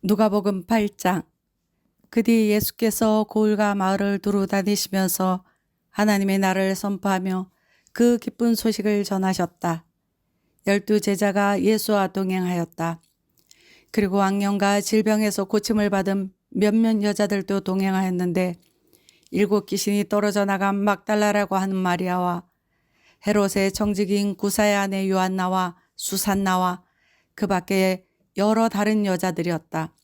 누가복음 8장. 그 뒤 예수께서 고을과 마을을 두루 다니시면서 하나님의 나라를 선포하며 그 기쁜 소식을 전하셨다. 12 제자가 예수와 동행하였다. 그리고 악령과 질병에서 고침을 받은 몇몇 여자들도 동행하였는데 7 귀신이 떨어져 나간 막달라라고 하는 마리아와 헤롯의 정직인 구사의 아내 요한나와 수산나와 그 밖에 여러 다른 여자들이었다.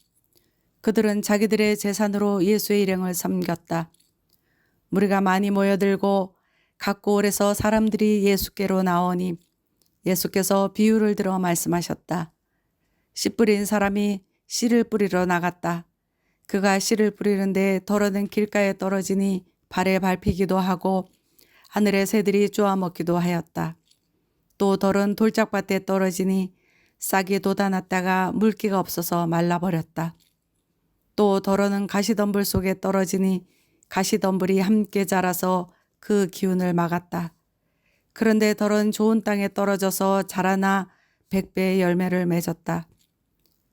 그들은 자기들의 재산으로 예수의 일행을 섬겼다. 무리가 많이 모여들고 각 고을에서 사람들이 예수께로 나오니 예수께서 비유를 들어 말씀하셨다. 씨 뿌린 사람이 씨를 뿌리러 나갔다. 그가 씨를 뿌리는데 더러는 길가에 떨어지니 발에 밟히기도 하고 하늘의 새들이 쪼아먹기도 하였다. 또 덜은 돌짝밭에 떨어지니 싹이 돋아났다가 물기가 없어서 말라버렸다. 또 덜어는 가시덤불 속에 떨어지니 가시덤불이 함께 자라서 그 기운을 막았다. 그런데 덜은 좋은 땅에 떨어져서 자라나 100배의 열매를 맺었다.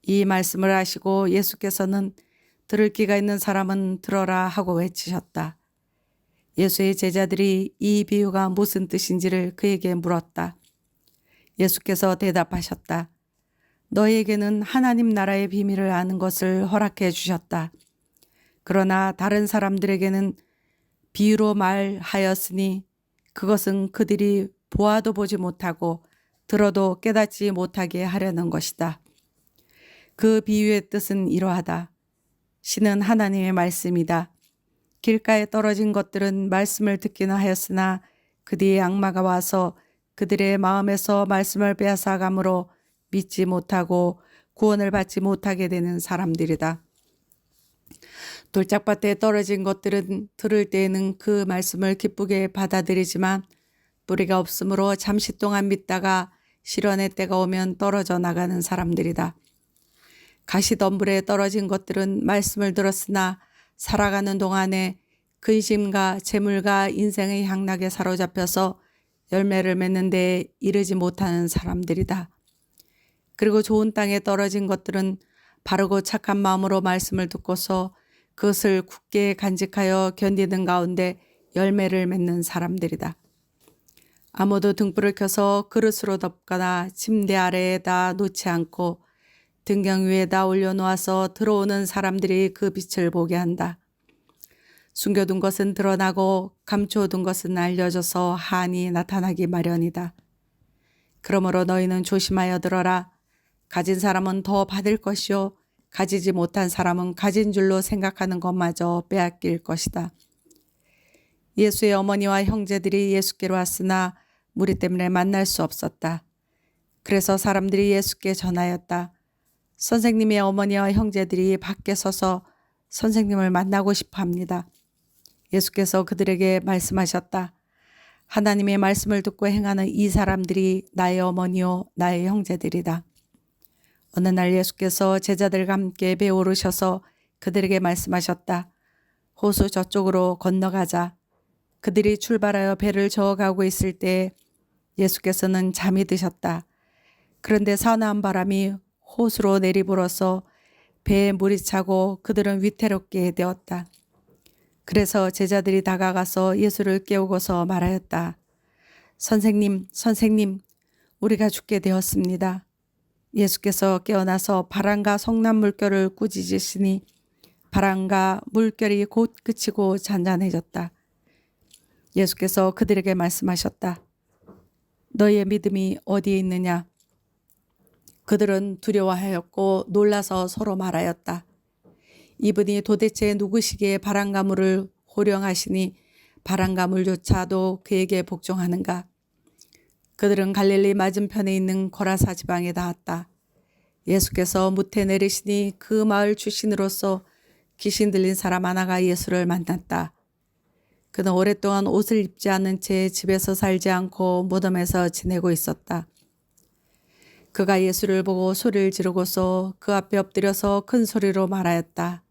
이 말씀을 하시고 예수께서는 들을 귀가 있는 사람은 들어라 하고 외치셨다. 예수의 제자들이 이 비유가 무슨 뜻인지를 그에게 물었다. 예수께서 대답하셨다. 너희에게는 하나님 나라의 비밀을 아는 것을 허락해 주셨다. 그러나 다른 사람들에게는 비유로 말하였으니 그것은 그들이 보아도 보지 못하고 들어도 깨닫지 못하게 하려는 것이다. 그 비유의 뜻은 이러하다. 씨는 하나님의 말씀이다. 길가에 떨어진 것들은 말씀을 듣기는 하였으나 그 뒤에 악마가 와서 그들의 마음에서 말씀을 빼앗아가므로 믿지 못하고 구원을 받지 못하게 되는 사람들이다. 돌짝밭에 떨어진 것들은 들을 때에는 그 말씀을 기쁘게 받아들이지만 뿌리가 없으므로 잠시 동안 믿다가 실현의 때가 오면 떨어져 나가는 사람들이다. 가시덤불에 떨어진 것들은 말씀을 들었으나 살아가는 동안에 근심과 재물과 인생의 향락에 사로잡혀서 열매를 맺는 데 이르지 못하는 사람들이다. 그리고 좋은 땅에 떨어진 것들은 바르고 착한 마음으로 말씀을 듣고서 그것을 굳게 간직하여 견디는 가운데 열매를 맺는 사람들이다. 아무도 등불을 켜서 그릇으로 덮거나 침대 아래에다 놓지 않고 등경 위에다 올려놓아서 들어오는 사람들이 그 빛을 보게 한다. 숨겨둔 것은 드러나고 감춰둔 것은 알려져서 한이 나타나기 마련이다. 그러므로 너희는 조심하여 들어라. 가진 사람은 더 받을 것이요 가지지 못한 사람은 가진 줄로 생각하는 것마저 빼앗길 것이다. 예수의 어머니와 형제들이 예수께로 왔으나 무리 때문에 만날 수 없었다. 그래서 사람들이 예수께 전하였다. 선생님의 어머니와 형제들이 밖에 서서 선생님을 만나고 싶어 합니다. 예수께서 그들에게 말씀하셨다. 하나님의 말씀을 듣고 행하는 이 사람들이 나의 어머니요 나의 형제들이다. 어느 날 예수께서 제자들과 함께 배에 오르셔서 그들에게 말씀하셨다. 호수 저쪽으로 건너가자. 그들이 출발하여 배를 저어가고 있을 때 예수께서는 잠이 드셨다. 그런데 사나운 바람이 호수로 내리불어서 배에 물이 차고 그들은 위태롭게 되었다. 그래서 제자들이 다가가서 예수를 깨우고서 말하였다. 선생님, 선생님, 우리가 죽게 되었습니다. 예수께서 깨어나서 바람과 성난 물결을 꾸짖으시니 바람과 물결이 곧 그치고 잔잔해졌다. 예수께서 그들에게 말씀하셨다. 너희의 믿음이 어디에 있느냐? 그들은 두려워하였고 놀라서 서로 말하였다. 이분이 도대체 누구시기에 바람과 물을 호령하시니 바람과 물조차도 그에게 복종하는가? 그들은 갈릴리 맞은편에 있는 고라사 지방에 닿았다. 예수께서 무태 내리시니 그 마을 출신으로서 귀신 들린 사람 하나가 예수를 만났다. 그는 오랫동안 옷을 입지 않은 채 집에서 살지 않고 무덤에서 지내고 있었다. 그가 예수를 보고 소리를 지르고서 그 앞에 엎드려서 큰 소리로 말하였다.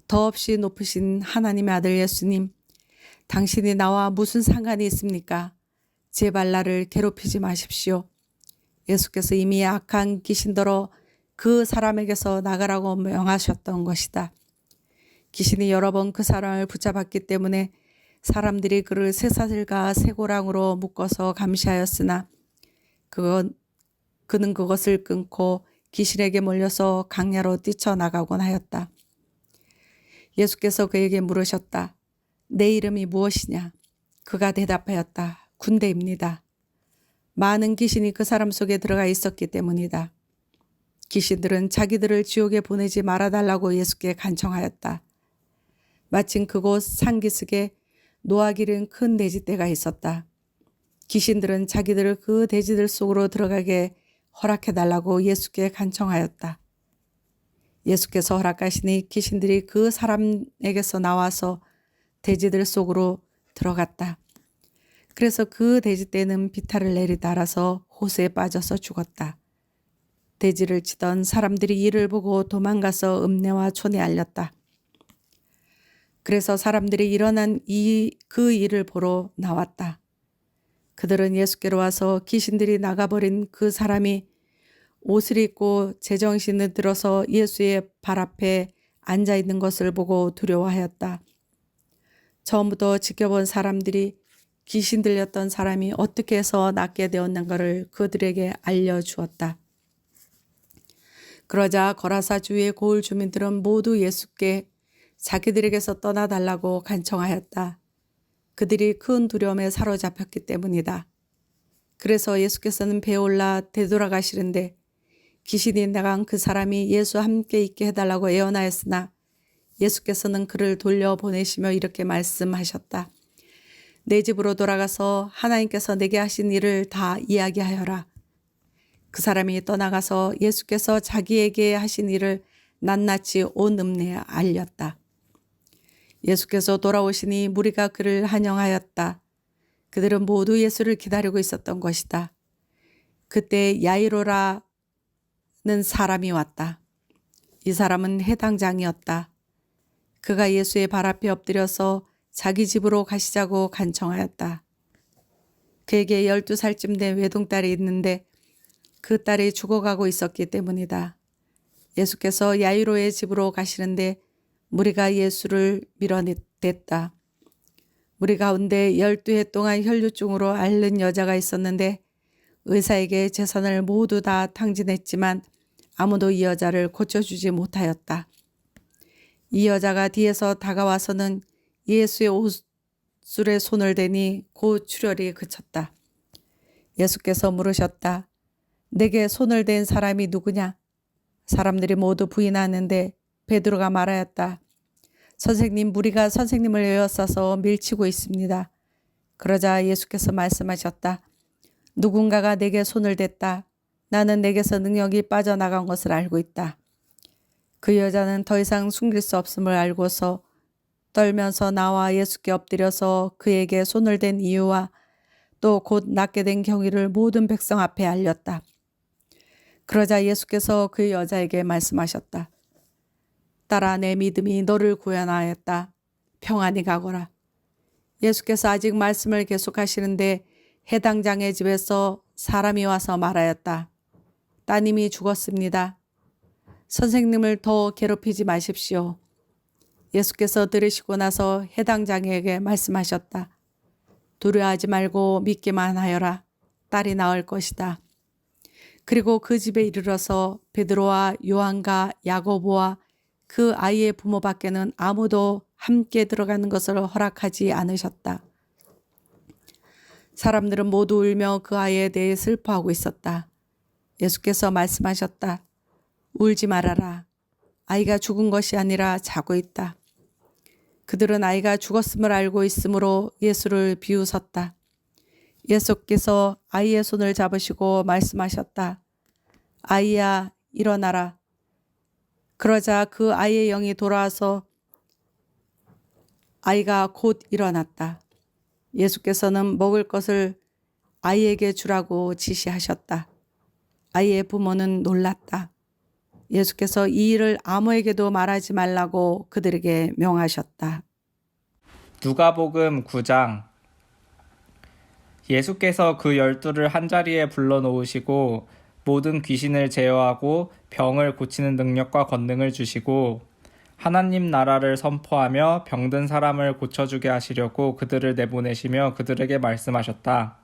더없이 높으신 하나님의 아들 예수님, 당신이 나와 무슨 상관이 있습니까? 제발 나를 괴롭히지 마십시오. 예수께서 이미 악한 귀신더러 그 사람에게서 나가라고 명하셨던 것이다. 귀신이 여러 번 그 사람을 붙잡았기 때문에 사람들이 그를 쇠사슬과 쇠고랑으로 묶어서 감시하였으나 그는 그것을 끊고 귀신에게 몰려서 강야로 뛰쳐나가곤 하였다. 예수께서 그에게 물으셨다. 내 이름이 무엇이냐? 그가 대답하였다. 군대입니다. 많은 귀신이 그 사람 속에 들어가 있었기 때문이다. 귀신들은 자기들을 지옥에 보내지 말아달라고 예수께 간청하였다. 마침 그곳 산기슭에 노아기른 큰 돼지떼가 있었다. 귀신들은 자기들을 그 돼지들 속으로 들어가게 허락해달라고 예수께 간청하였다. 예수께서 허락하시니 귀신들이 그 사람에게서 나와서 돼지들 속으로 들어갔다. 그래서 그 돼지떼는 비탈을 내리달아서 호수에 빠져서 죽었다. 돼지를 치던 사람들이 이를 보고 도망가서 읍내와 촌에 알렸다. 그래서 사람들이 일어난 그 일을 보러 나왔다. 그들은 예수께로 와서 귀신들이 나가버린 그 사람이 옷을 입고 제정신을 들어서 예수의 발 앞에 앉아 있는 것을 보고 두려워하였다. 처음부터 지켜본 사람들이 귀신 들렸던 사람이 어떻게 해서 낫게 되었는가를 그들에게 알려주었다. 그러자 거라사 주위의 고을 주민들은 모두 예수께 자기들에게서 떠나달라고 간청하였다. 그들이 큰 두려움에 사로잡혔기 때문이다. 그래서 예수께서는 배에 올라 되돌아가시는데 귀신이 나간 그 사람이 예수와 함께 있게 해달라고 애원하였으나 예수께서는 그를 돌려보내시며 이렇게 말씀하셨다. 내 집으로 돌아가서 하나님께서 내게 하신 일을 다 이야기하여라. 그 사람이 떠나가서 예수께서 자기에게 하신 일을 낱낱이 온 읍내에 알렸다. 예수께서 돌아오시니 무리가 그를 환영하였다. 그들은 모두 예수를 기다리고 있었던 것이다. 그때 야이로라는 사람이 왔다. 이 사람은 해당장이었다. 그가 예수의 발 앞에 엎드려서 자기 집으로 가시자고 간청하였다. 그에게 12살쯤 된 외동딸이 있는데 그 딸이 죽어가고 있었기 때문이다. 예수께서 야이로의 집으로 가시는데 무리가 예수를 밀어냈다. 무리 가운데 12해 동안 혈류증으로 앓는 여자가 있었는데 의사에게 재산을 모두 다 탕진했지만 아무도 이 여자를 고쳐주지 못하였다. 이 여자가 뒤에서 다가와서는 예수의 옷술에 손을 대니 곧 출혈이 그쳤다. 예수께서 물으셨다. 내게 손을 댄 사람이 누구냐? 사람들이 모두 부인하는데 베드로가 말하였다. 선생님, 무리가 선생님을 에워싸서 밀치고 있습니다. 그러자 예수께서 말씀하셨다. 누군가가 내게 손을 댔다. 나는 내게서 능력이 빠져나간 것을 알고 있다. 그 여자는 더 이상 숨길 수 없음을 알고서 떨면서 나와 예수께 엎드려서 그에게 손을 댄 이유와 또 곧 낫게 된 경위를 모든 백성 앞에 알렸다. 그러자 예수께서 그 여자에게 말씀하셨다. 딸아, 내 믿음이 너를 구원하였다. 평안히 가거라. 예수께서 아직 말씀을 계속하시는데 해당장의 집에서 사람이 와서 말하였다. 따님이 죽었습니다. 선생님을 더 괴롭히지 마십시오. 예수께서 들으시고 나서 해당장에게 말씀하셨다. 두려워하지 말고 믿기만 하여라. 딸이 나을 것이다. 그리고 그 집에 이르러서 베드로와 요한과 야고보와 그 아이의 부모밖에는 아무도 함께 들어가는 것을 허락하지 않으셨다. 사람들은 모두 울며 그 아이에 대해 슬퍼하고 있었다. 예수께서 말씀하셨다. 울지 말아라. 아이가 죽은 것이 아니라 자고 있다. 그들은 아이가 죽었음을 알고 있으므로 예수를 비웃었다. 예수께서 아이의 손을 잡으시고 말씀하셨다. 아이야, 일어나라. 그러자 그 아이의 영이 돌아와서 아이가 곧 일어났다. 예수께서는 먹을 것을 아이에게 주라고 지시하셨다. 아이의 부모는 놀랐다. 예수께서 이 일을 아무에게도 말하지 말라고 그들에게 명하셨다. 누가복음 9장. 예수께서 그 12를 한자리에 불러놓으시고 모든 귀신을 제어하고 병을 고치는 능력과 권능을 주시고 하나님 나라를 선포하며 병든 사람을 고쳐주게 하시려고 그들을 내보내시며 그들에게 말씀하셨다.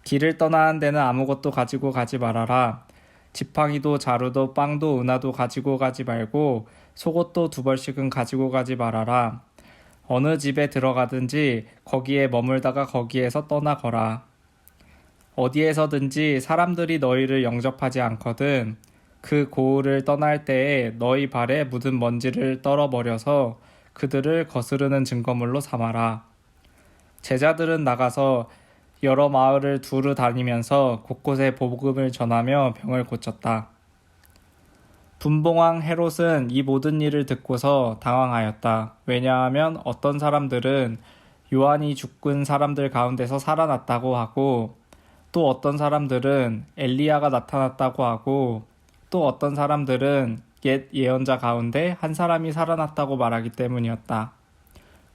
길을 떠나는 데는 아무것도 가지고 가지 말아라. 지팡이도 자루도 빵도 은화도 가지고 가지 말고 속옷도 2벌씩은 가지고 가지 말아라. 어느 집에 들어가든지 거기에 머물다가 거기에서 떠나거라. 어디에서든지 사람들이 너희를 영접하지 않거든 그 고을을 떠날 때에 너희 발에 묻은 먼지를 떨어버려서 그들을 거스르는 증거물로 삼아라. 제자들은 나가서 여러 마을을 두루 다니면서 곳곳에 복음을 전하며 병을 고쳤다. 분봉왕 헤롯은 이 모든 일을 듣고서 당황하였다. 왜냐하면 어떤 사람들은 요한이 죽은 사람들 가운데서 살아났다고 하고 또 어떤 사람들은 엘리야가 나타났다고 하고 또 어떤 사람들은 옛 예언자 가운데 한 사람이 살아났다고 말하기 때문이었다.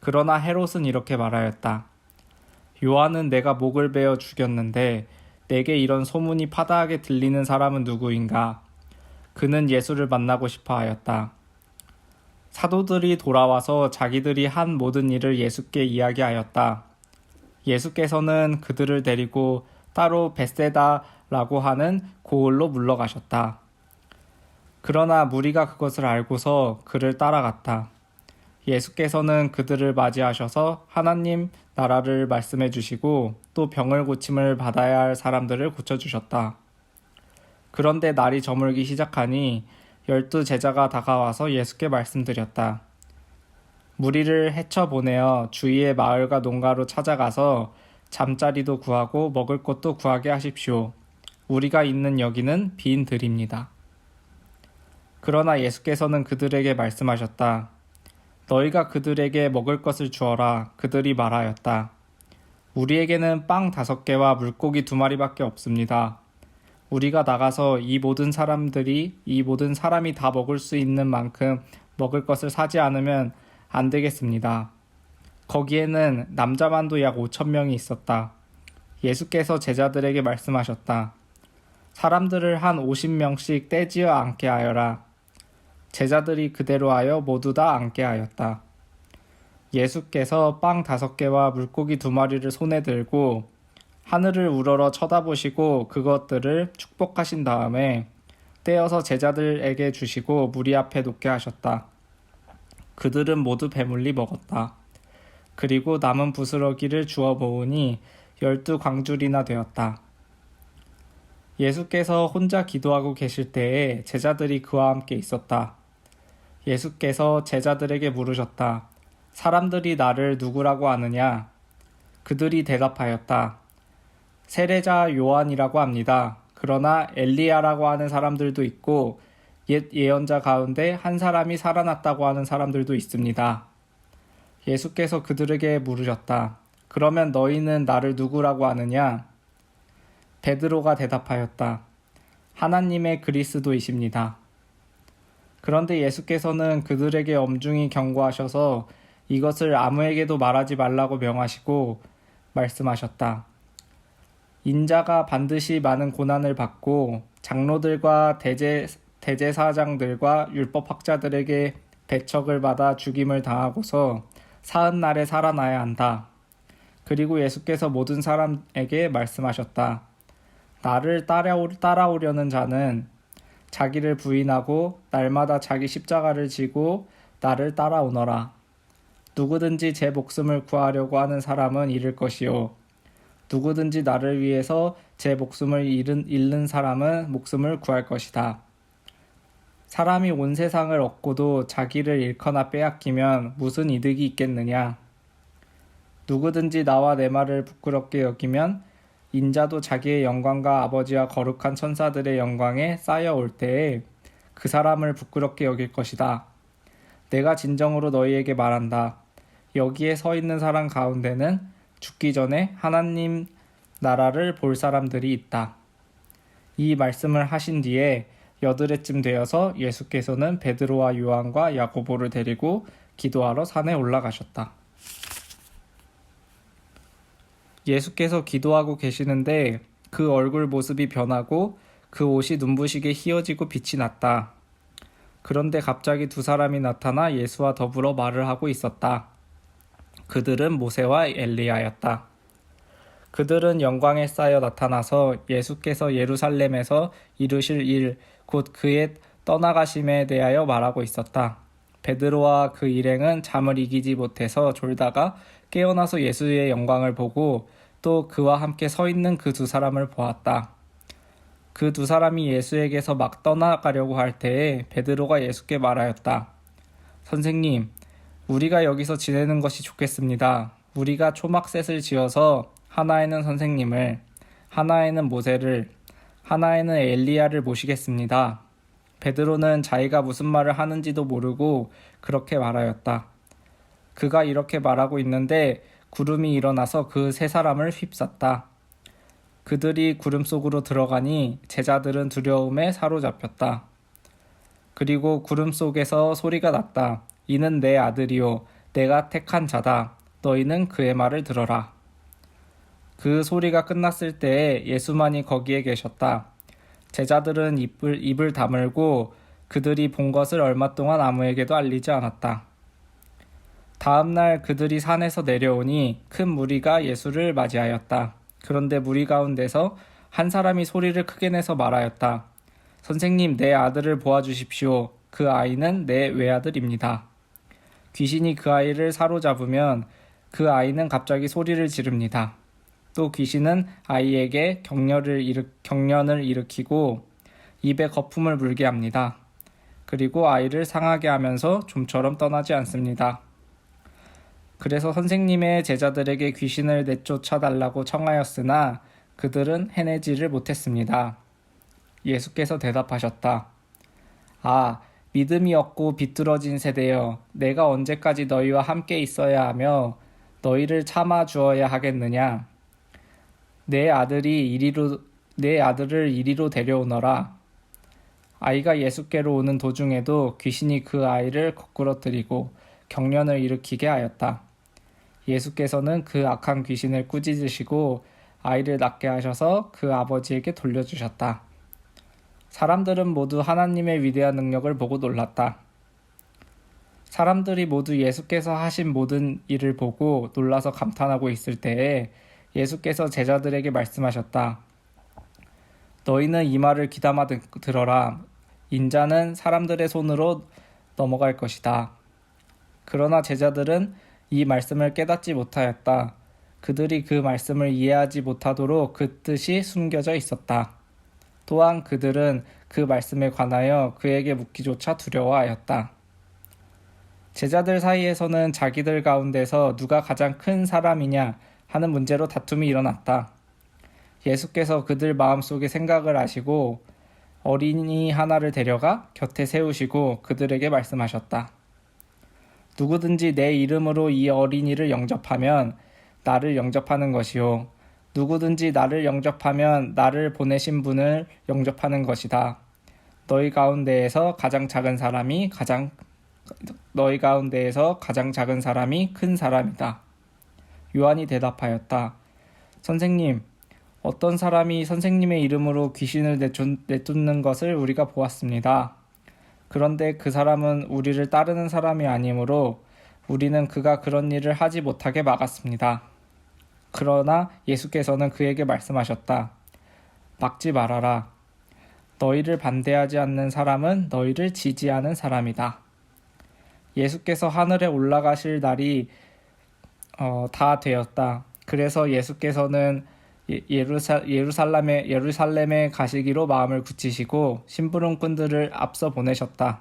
그러나 헤롯은 이렇게 말하였다. 요한은 내가 목을 베어 죽였는데 내게 이런 소문이 파다하게 들리는 사람은 누구인가? 그는 예수를 만나고 싶어 하였다. 사도들이 돌아와서 자기들이 한 모든 일을 예수께 이야기하였다. 예수께서는 그들을 데리고 따로 벳세다라고 하는 고을로 물러가셨다. 그러나 무리가 그것을 알고서 그를 따라갔다. 예수께서는 그들을 맞이하셔서 하나님 나라를 말씀해 주시고 또 병을 고침을 받아야 할 사람들을 고쳐주셨다. 그런데 날이 저물기 시작하니 12 제자가 다가와서 예수께 말씀드렸다. 무리를 헤쳐보내어 주위의 마을과 농가로 찾아가서 잠자리도 구하고 먹을 것도 구하게 하십시오. 우리가 있는 여기는 빈 들입니다. 그러나 예수께서는 그들에게 말씀하셨다. 너희가 그들에게 먹을 것을 주어라. 그들이 말하였다. 우리에게는 빵 5개와 물고기 2마리밖에 없습니다. 우리가 나가서 이 모든 사람이 다 먹을 수 있는 만큼 먹을 것을 사지 않으면 안 되겠습니다. 거기에는 남자만도 약 5,000명이 있었다. 예수께서 제자들에게 말씀하셨다. 사람들을 한 50명씩 떼지어 앉게 하여라. 제자들이 그대로 하여 모두 다 앉게 하였다. 예수께서 빵 5개와 물고기 2마리를 손에 들고 하늘을 우러러 쳐다보시고 그것들을 축복하신 다음에 떼어서 제자들에게 주시고 무리 앞에 놓게 하셨다. 그들은 모두 배물리 먹었다. 그리고 남은 부스러기를 주워 모으니 12광줄이나 되었다. 예수께서 혼자 기도하고 계실 때에 제자들이 그와 함께 있었다. 예수께서 제자들에게 물으셨다. 사람들이 나를 누구라고 하느냐? 그들이 대답하였다. 세례자 요한이라고 합니다. 그러나 엘리야라고 하는 사람들도 있고 옛 예언자 가운데 한 사람이 살아났다고 하는 사람들도 있습니다. 예수께서 그들에게 물으셨다. 그러면 너희는 나를 누구라고 하느냐? 베드로가 대답하였다. 하나님의 그리스도이십니다. 그런데 예수께서는 그들에게 엄중히 경고하셔서 이것을 아무에게도 말하지 말라고 명하시고 말씀하셨다. 인자가 반드시 많은 고난을 받고 장로들과 대제사장들과 율법학자들에게 배척을 받아 죽임을 당하고서 사흘 날에 살아나야 한다. 그리고 예수께서 모든 사람에게 말씀하셨다. 나를 따라오려는 자는 자기를 부인하고 날마다 자기 십자가를 지고 나를 따라오너라. 누구든지 제 목숨을 구하려고 하는 사람은 잃을 것이요. 누구든지 나를 위해서 제 목숨을 잃는 사람은 목숨을 구할 것이다. 사람이 온 세상을 얻고도 자기를 잃거나 빼앗기면 무슨 이득이 있겠느냐? 누구든지 나와 내 말을 부끄럽게 여기면 인자도 자기의 영광과 아버지와 거룩한 천사들의 영광에 쌓여올 때에 그 사람을 부끄럽게 여길 것이다. 내가 진정으로 너희에게 말한다. 여기에 서 있는 사람 가운데는 죽기 전에 하나님 나라를 볼 사람들이 있다. 이 말씀을 하신 뒤에 8해쯤 되어서 예수께서는 베드로와 요한과 야고보를 데리고 기도하러 산에 올라가셨다. 예수께서 기도하고 계시는데 그 얼굴 모습이 변하고 그 옷이 눈부시게 휘어지고 빛이 났다. 그런데 갑자기 두 사람이 나타나 예수와 더불어 말을 하고 있었다. 그들은 모세와 엘리야였다. 그들은 영광에 쌓여 나타나서 예수께서 예루살렘에서 이루실 일, 곧 그의 떠나가심에 대하여 말하고 있었다. 베드로와 그 일행은 잠을 이기지 못해서 졸다가 깨어나서 예수의 영광을 보고 또 그와 함께 서 있는 그 두 사람을 보았다. 그 두 사람이 예수에게서 막 떠나가려고 할 때에 베드로가 예수께 말하였다. 선생님, 우리가 여기서 지내는 것이 좋겠습니다. 우리가 초막셋을 지어서 하나에는 선생님을, 하나에는 모세를, 하나에는 엘리야를 모시겠습니다. 베드로는 자기가 무슨 말을 하는지도 모르고 그렇게 말하였다. 그가 이렇게 말하고 있는데 구름이 일어나서 그 세 사람을 휩쌌다. 그들이 구름 속으로 들어가니 제자들은 두려움에 사로잡혔다. 그리고 구름 속에서 소리가 났다. 이는 내 아들이요 내가 택한 자다. 너희는 그의 말을 들어라. 그 소리가 끝났을 때에 예수만이 거기에 계셨다. 제자들은 입을 다물고 그들이 본 것을 얼마 동안 아무에게도 알리지 않았다. 다음 날 그들이 산에서 내려오니 큰 무리가 예수를 맞이하였다. 그런데 무리 가운데서 한 사람이 소리를 크게 내서 말하였다. 선생님, 내 아들을 보아주십시오. 그 아이는 내 외아들입니다. 귀신이 그 아이를 사로잡으면 그 아이는 갑자기 소리를 지릅니다. 또 귀신은 아이에게 경련을 일으키고 입에 거품을 물게 합니다. 그리고 아이를 상하게 하면서 좀처럼 떠나지 않습니다. 그래서 선생님의 제자들에게 귀신을 내쫓아달라고 청하였으나 그들은 해내지를 못했습니다. 예수께서 대답하셨다. 아, 믿음이 없고 비뚤어진 세대여, 내가 언제까지 너희와 함께 있어야 하며 너희를 참아 주어야 하겠느냐? 내 아들을 이리로 데려오너라. 아이가 예수께로 오는 도중에도 귀신이 그 아이를 거꾸러뜨리고 경련을 일으키게 하였다. 예수께서는 그 악한 귀신을 꾸짖으시고 아이를 낫게 하셔서 그 아버지에게 돌려주셨다. 사람들은 모두 하나님의 위대한 능력을 보고 놀랐다. 사람들이 모두 예수께서 하신 모든 일을 보고 놀라서 감탄하고 있을 때에 예수께서 제자들에게 말씀하셨다. 너희는 이 말을 귀담아 들어라. 인자는 사람들의 손으로 넘어갈 것이다. 그러나 제자들은 이 말씀을 깨닫지 못하였다. 그들이 그 말씀을 이해하지 못하도록 그 뜻이 숨겨져 있었다. 또한 그들은 그 말씀에 관하여 그에게 묻기조차 두려워하였다. 제자들 사이에서는 자기들 가운데서 누가 가장 큰 사람이냐 하는 문제로 다툼이 일어났다. 예수께서 그들 마음속의 생각을 아시고 어린이 하나를 데려가 곁에 세우시고 그들에게 말씀하셨다. 누구든지 내 이름으로 이 어린이를 영접하면 나를 영접하는 것이요. 누구든지 나를 영접하면 나를 보내신 분을 영접하는 것이다. 너희 가운데에서 가장 작은 사람이 큰 사람이다. 요한이 대답하였다. 선생님, 어떤 사람이 선생님의 이름으로 귀신을 내쫓는 것을 우리가 보았습니다. 그런데 그 사람은 우리를 따르는 사람이 아니므로 우리는 그가 그런 일을 하지 못하게 막았습니다. 그러나 예수께서는 그에게 말씀하셨다. 막지 말아라. 너희를 반대하지 않는 사람은 너희를 지지하는 사람이다. 예수께서 하늘에 올라가실 날이 다 되었다. 그래서 예수께서는 예루살렘에 가시기로 마음을 굳히시고 심부름꾼들을 앞서 보내셨다.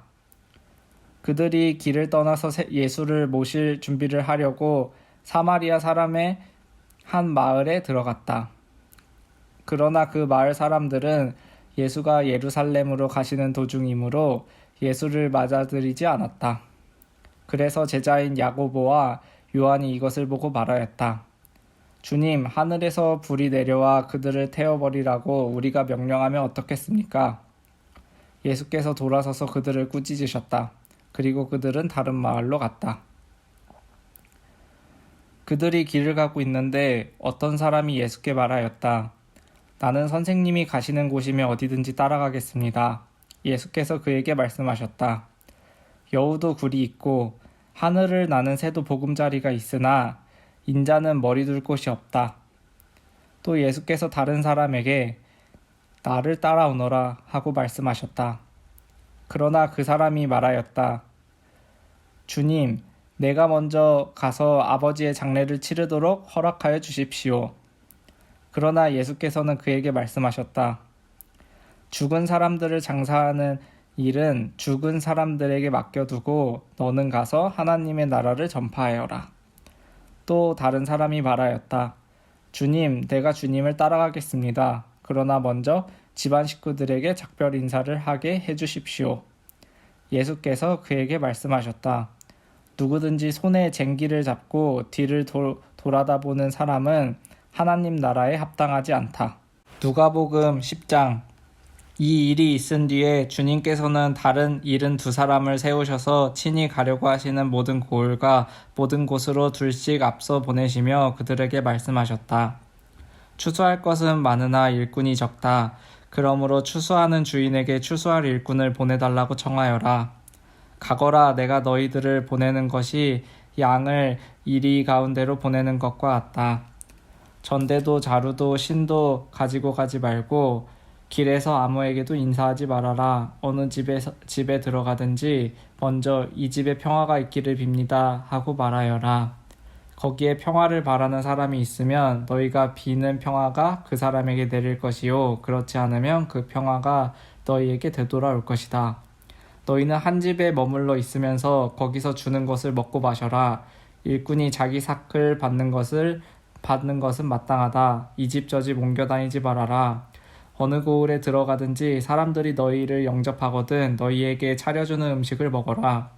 그들이 길을 떠나서 예수를 모실 준비를 하려고 사마리아 사람의 한 마을에 들어갔다. 그러나 그 마을 사람들은 예수가 예루살렘으로 가시는 도중이므로 예수를 맞아들이지 않았다. 그래서 제자인 야고보와 요한이 이것을 보고 말하였다. 주님, 하늘에서 불이 내려와 그들을 태워버리라고 우리가 명령하면 어떻겠습니까? 예수께서 돌아서서 그들을 꾸짖으셨다. 그리고 그들은 다른 마을로 갔다. 그들이 길을 가고 있는데 어떤 사람이 예수께 말하였다. 나는 선생님이 가시는 곳이면 어디든지 따라가겠습니다. 예수께서 그에게 말씀하셨다. 여우도 굴이 있고 하늘을 나는 새도 보금자리가 있으나 인자는 머리 둘 곳이 없다. 또 예수께서 다른 사람에게 나를 따라오너라 하고 말씀하셨다. 그러나 그 사람이 말하였다. 주님, 내가 먼저 가서 아버지의 장례를 치르도록 허락하여 주십시오. 그러나 예수께서는 그에게 말씀하셨다. 죽은 사람들을 장사하는 일은 죽은 사람들에게 맡겨두고 너는 가서 하나님의 나라를 전파하여라. 또 다른 사람이 말하였다. 주님, 내가 주님을 따라가겠습니다. 그러나 먼저 집안 식구들에게 작별 인사를 하게 해주십시오. 예수께서 그에게 말씀하셨다. 누구든지 손에 쟁기를 잡고 뒤를 돌아다보는 사람은 하나님 나라에 합당하지 않다. 누가복음 10장. 이 일이 있은 뒤에 주님께서는 다른 72사람을 세우셔서 친히 가려고 하시는 모든 고을과 모든 곳으로 둘씩 앞서 보내시며 그들에게 말씀하셨다. 추수할 것은 많으나 일꾼이 적다. 그러므로 추수하는 주인에게 추수할 일꾼을 보내달라고 청하여라. 가거라. 내가 너희들을 보내는 것이 양을 이리 가운데로 보내는 것과 같다. 전대도 자루도 신도 가지고 가지 말고 길에서 아무에게도 인사하지 말아라. 어느 집에 들어가든지 먼저 이 집에 평화가 있기를 빕니다 하고 말하여라. 거기에 평화를 바라는 사람이 있으면 너희가 비는 평화가 그 사람에게 내릴 것이요 그렇지 않으면 그 평화가 너희에게 되돌아올 것이다. 너희는 한 집에 머물러 있으면서 거기서 주는 것을 먹고 마셔라. 일꾼이 자기 삭을 받는 것은 마땅하다. 이 집 저 집 옮겨 다니지 말아라. 어느 고을에 들어가든지 사람들이 너희를 영접하거든 너희에게 차려주는 음식을 먹어라.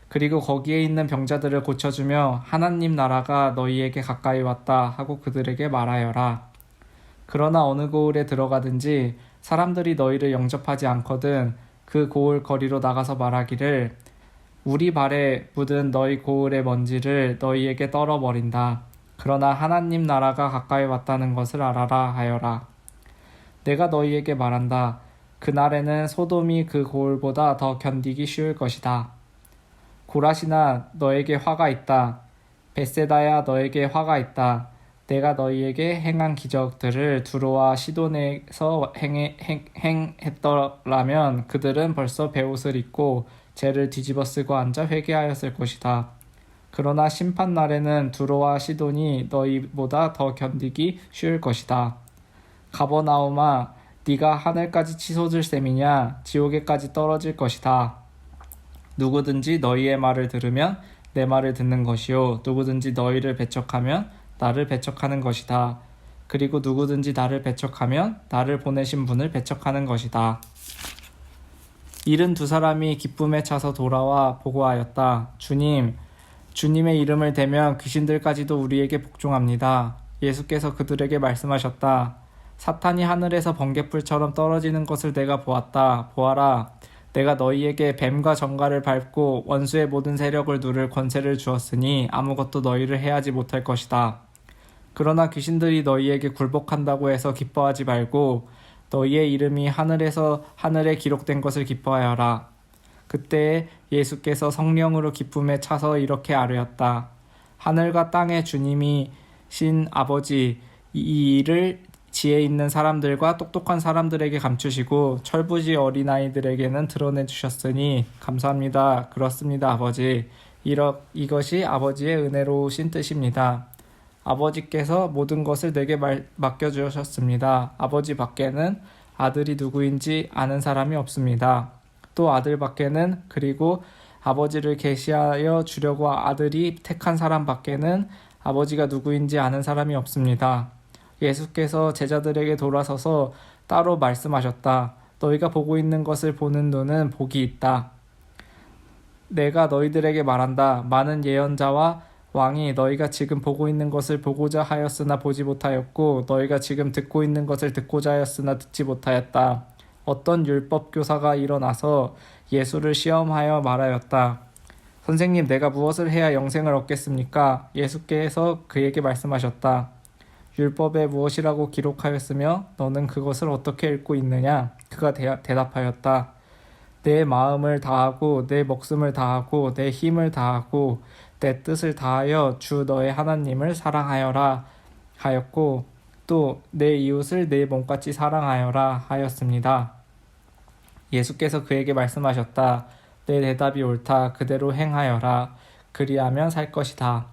그리고 거기에 있는 병자들을 고쳐주며 하나님 나라가 너희에게 가까이 왔다 하고 그들에게 말하여라. 그러나 어느 고을에 들어가든지 사람들이 너희를 영접하지 않거든 그 고을 거리로 나가서 말하기를 우리 발에 묻은 너희 고을의 먼지를 너희에게 떨어버린다. 그러나 하나님 나라가 가까이 왔다는 것을 알아라 하여라. 내가 너희에게 말한다. 그날에는 소돔이 그 고을보다 더 견디기 쉬울 것이다. 고라시나 너에게 화가 있다. 벳세다야 너에게 화가 있다. 내가 너희에게 행한 기적들을 두로와 시돈에서 행했더라면 그들은 벌써 베옷을 입고 죄를 뒤집어 쓰고 앉아 회개하였을 것이다. 그러나 심판날에는 두로와 시돈이 너희보다 더 견디기 쉬울 것이다. 가버나움아, 네가 하늘까지 치솟을 셈이냐? 지옥에까지 떨어질 것이다. 누구든지 너희의 말을 들으면 내 말을 듣는 것이요 누구든지 너희를 배척하면 나를 배척하는 것이다. 그리고 누구든지 나를 배척하면 나를 보내신 분을 배척하는 것이다. 72사람이 기쁨에 차서 돌아와 보고하였다. 주님, 주님의 이름을 대면 귀신들까지도 우리에게 복종합니다. 예수께서 그들에게 말씀하셨다. 사탄이 하늘에서 번갯불처럼 떨어지는 것을 내가 보았다. 보아라. 내가 너희에게 뱀과 정갈을 밟고 원수의 모든 세력을 누를 권세를 주었으니 아무것도 너희를 해하지 못할 것이다. 그러나 귀신들이 너희에게 굴복한다고 해서 기뻐하지 말고 너희의 이름이 하늘에 기록된 것을 기뻐하여라. 그때 예수께서 성령으로 기쁨에 차서 이렇게 아뢰었다. 하늘과 땅의 주님이신 아버지, 이 일을 지혜 있는 사람들과 똑똑한 사람들에게 감추시고 철부지 어린아이들에게는 드러내 주셨으니 감사합니다. 그렇습니다, 아버지. 이것이 아버지의 은혜로우신 뜻입니다. 아버지께서 모든 것을 내게 맡겨주셨습니다. 아버지 밖에는 아들이 누구인지 아는 사람이 없습니다. 또 아들 밖에는 그리고 아버지를 계시하여 주려고 아들이 택한 사람 밖에는 아버지가 누구인지 아는 사람이 없습니다. 예수께서 제자들에게 돌아서서 따로 말씀하셨다. 너희가 보고 있는 것을 보는 눈은 복이 있다. 내가 너희들에게 말한다. 많은 예언자와 왕이 너희가 지금 보고 있는 것을 보고자 하였으나 보지 못하였고 너희가 지금 듣고 있는 것을 듣고자 하였으나 듣지 못하였다. 어떤 율법 교사가 일어나서 예수를 시험하여 말하였다. 선생님, 내가 무엇을 해야 영생을 얻겠습니까? 예수께서 그에게 말씀하셨다. 율법에 무엇이라고 기록하였으며 너는 그것을 어떻게 읽고 있느냐? 그가 대답하였다. 내 마음을 다하고 내 목숨을 다하고 내 힘을 다하고 내 뜻을 다하여 주 너의 하나님을 사랑하여라 하였고 또 내 이웃을 내 몸같이 사랑하여라 하였습니다. 예수께서 그에게 말씀하셨다. 내 대답이 옳다. 그대로 행하여라. 그리하면 살 것이다.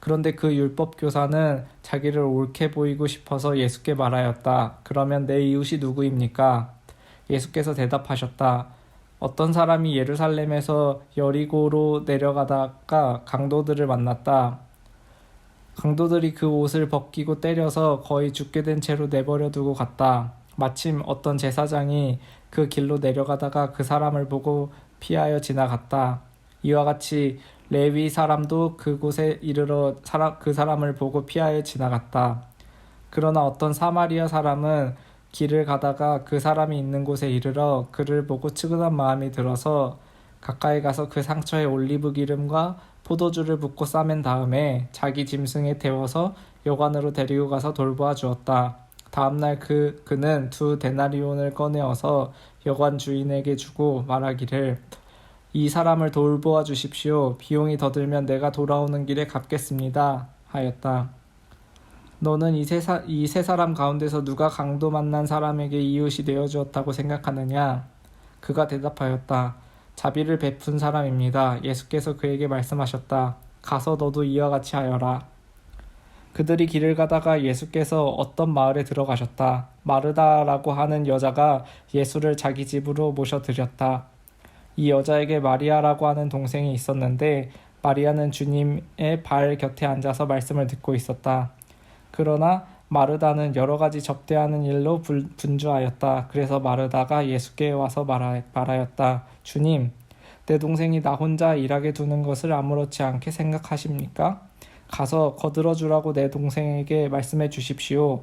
그런데 그 율법 교사는 자기를 옳게 보이고 싶어서 예수께 말하였다. 그러면 내 이웃이 누구입니까? 예수께서 대답하셨다. 어떤 사람이 예루살렘에서 여리고로 내려가다가 강도들을 만났다. 강도들이 그 옷을 벗기고 때려서 거의 죽게 된 채로 내버려 두고 갔다. 마침 어떤 제사장이 그 길로 내려가다가 그 사람을 보고 피하여 지나갔다. 이와 같이 레위 사람도 그곳에 이르러 그 사람을 보고 피하여 지나갔다. 그러나 어떤 사마리아 사람은 길을 가다가 그 사람이 있는 곳에 이르러 그를 보고 측은한 마음이 들어서 가까이 가서 그 상처에 올리브 기름과 포도주를 붓고 싸맨 다음에 자기 짐승에 태워서 여관으로 데리고 가서 돌보아 주었다. 다음날 그는 2데나리온을 꺼내어서 여관 주인에게 주고 말하기를 이 사람을 돌보아 주십시오. 비용이 더 들면 내가 돌아오는 길에 갚겠습니다. 하였다. 너는 이 세 사람 가운데서 누가 강도 만난 사람에게 이웃이 되어 주었다고 생각하느냐? 그가 대답하였다. 자비를 베푼 사람입니다. 예수께서 그에게 말씀하셨다. 가서 너도 이와 같이 하여라. 그들이 길을 가다가 예수께서 어떤 마을에 들어가셨다. 마르다라고 하는 여자가 예수를 자기 집으로 모셔드렸다. 이 여자에게 마리아라고 하는 동생이 있었는데 마리아는 주님의 발 곁에 앉아서 말씀을 듣고 있었다. 그러나 마르다는 여러 가지 접대하는 일로 분주하였다. 그래서 마르다가 예수께 와서 말하였다. 주님, 내 동생이 나 혼자 일하게 두는 것을 아무렇지 않게 생각하십니까? 가서 거들어주라고 내 동생에게 말씀해 주십시오.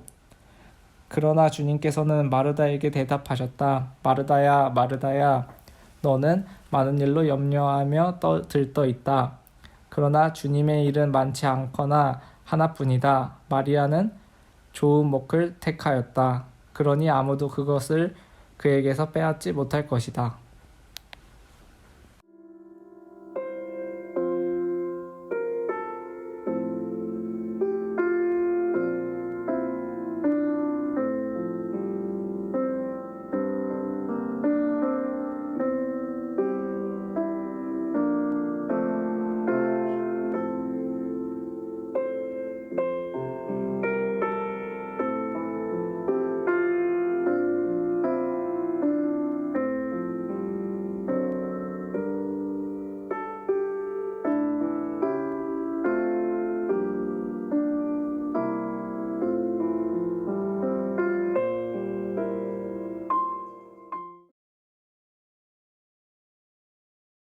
그러나 주님께서는 마르다에게 대답하셨다. 마르다야, 마르다야, 너는 많은 일로 염려하며 들떠 있다. 그러나 주님의 일은 많지 않거나 하나뿐이다. 마리아는 좋은 목을 택하였다. 그러니 아무도 그것을 그에게서 빼앗지 못할 것이다.